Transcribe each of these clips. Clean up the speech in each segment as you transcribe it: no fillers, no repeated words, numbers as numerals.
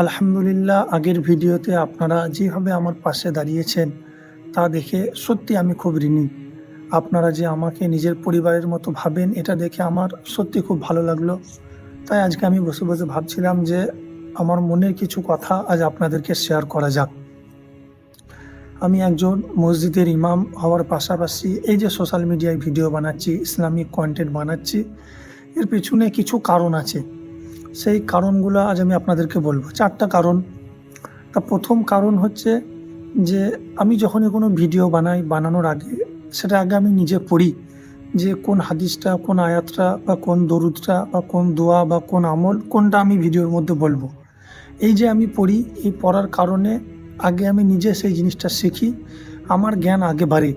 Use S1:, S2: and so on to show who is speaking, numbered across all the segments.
S1: আলহামদুলিল্লাহ, আগের ভিডিওতে আপনারা যেভাবে আমার পাশে দাঁড়িয়েছেন তা দেখে সত্যি আমি খুব ঋণী। আপনারা যে আমাকে নিজের পরিবারের মতো ভাবেন এটা দেখে আমার সত্যি খুব ভালো লাগলো। তাই আজকে আমি বসে, বসে ভাবছিলাম যে আমার মনের কিছু কথা আজ আপনাদেরকে শেয়ার করা যাক। আমি একজন মসজিদের ইমাম হওয়ার পাশাপাশি এই যে সোশ্যাল মিডিয়ায় ভিডিও বানাচ্ছি, ইসলামিক কনটেন্ট বানাচ্ছি, এর পেছনে কিছু কারণ আছে। সেই কারণগুলো আজ আমি আপনাদেরকে বলবো। ৪টা কারণ। তা প্রথম কারণ হচ্ছে যে আমি যখনই কোনো ভিডিও বানাই, বানানোর আগে সেটা আগে আমি নিজে পড়ি যে কোন হাদিসটা, কোন আয়াতটা বা কোন দরুদটা বা কোন দোয়া বা কোন আমল কোনটা আমি ভিডিওর মধ্যে বলবো। এই যে আমি পড়ি, এই পড়ার কারণে আগে আমি নিজে সেই জিনিসটা শিখি, আমার জ্ঞান আগে বাড়ে।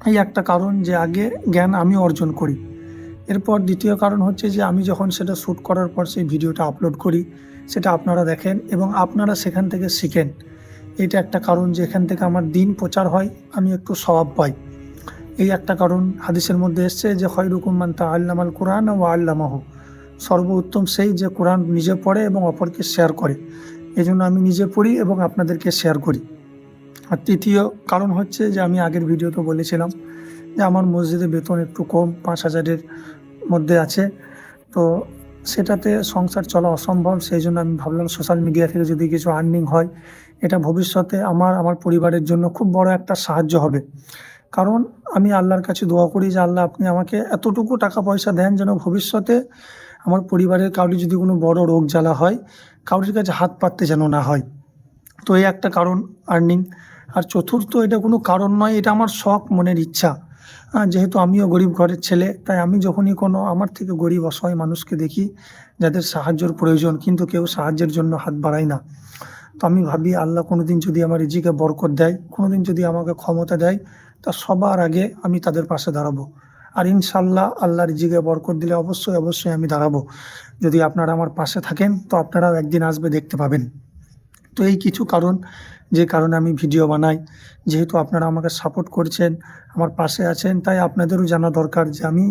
S1: এই একটা কারণ যে আগে জ্ঞান আমি অর্জন করি। এরপর দ্বিতীয় কারণ হচ্ছে যে আমি যখন সেটা শ্যুট করার পর সেই ভিডিওটা আপলোড করি, সেটা আপনারা দেখেন এবং আপনারা সেখান থেকে শিখেন। এটা একটা কারণ যে এখান থেকে আমার দিন প্রচার হয়, আমি একটু সওয়াব পাই। এই একটা কারণ। হাদিসের মধ্যে এসছে যে খয়রুকুম মান তাআল্লামাল কুরআন ওয়া আল্লামাহু, সর্বোত্তম সেই যে কোরআন নিজে পড়ে এবং অপরকে শেয়ার করে। এজন্য আমি নিজে পড়ি এবং আপনাদেরকে শেয়ার করি। আর তৃতীয় কারণ হচ্ছে যে আমি আগের ভিডিওতে বলেছিলাম যে আমার মসজিদে বেতন একটু কম, ৫,০০০-এর মধ্যে আছে। তো সেটাতে সংসার চলা অসম্ভব। সেই জন্য আমি ভাবলাম সোশ্যাল মিডিয়া থেকে যদি কিছু আর্নিং হয়, এটা ভবিষ্যতে আমার পরিবারের জন্য খুব বড় একটা সাহায্য হবে। কারণ আমি আল্লাহর কাছে দোয়া করি যে আল্লাহ আপনি আমাকে এতটুকু টাকা পয়সা দেন যেন ভবিষ্যতে আমার পরিবারের কারোর যদি কোনো বড় রোগ জ্বালা হয়, কারোর কাছে হাত পাততে যেন না হয়। তো এই একটা কারণ আর্নিং। আর চতুর্থ, এটা কোনো কারণ নয়, এটা আমার শখ, মনের ইচ্ছা। যেহেতু আমিও গরিব ঘরের ছেলে, তাই আমি যখনই কোনো আমার থেকে গরিব অসহায় মানুষকে দেখি যাদের সাহায্যের প্রয়োজন কিন্তু কেউ সাহায্যের জন্য হাত বাড়ায় না, তো আমি ভাবি আল্লাহ কোনোদিন যদি আমার রিজিকে বরকত দেয়, কোনোদিন যদি আমাকে ক্ষমতা দেয়, তা সবার আগে আমি তাদের পাশে দাঁড়াবো। আর ইনশাল্লাহ আল্লাহ রিজিকে বরকত দিলে অবশ্যই অবশ্যই আমি দাঁড়াবো। যদি আপনারা আমার পাশে থাকেন তো আপনারাও একদিন আসবে, দেখতে পাবেন। তো এই কিছু কারণ, যে কারণে আমি ভিডিও বানাই। যেহেতু আপনারা আমাকে সাপোর্ট করছেন, আমার পাশে আছেন, তাই আপনাদেরও জানা দরকার যে আমি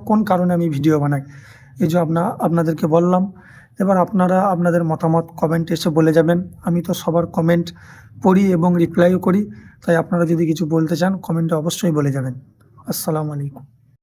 S1: কোন কারণে আমি ভিডিও বানাই। এই যে আপনাদেরকে বললাম। এবার আপনারা আপনাদের মতামত কমেন্টে এসে বলে যাবেন। আমি তো সবার কমেন্ট পড়ি এবং রিপ্লাইও করি। তাই আপনারা যদি কিছু বলতে চান কমেন্টে অবশ্যই বলে যাবেন। আসসালামু আলাইকুম।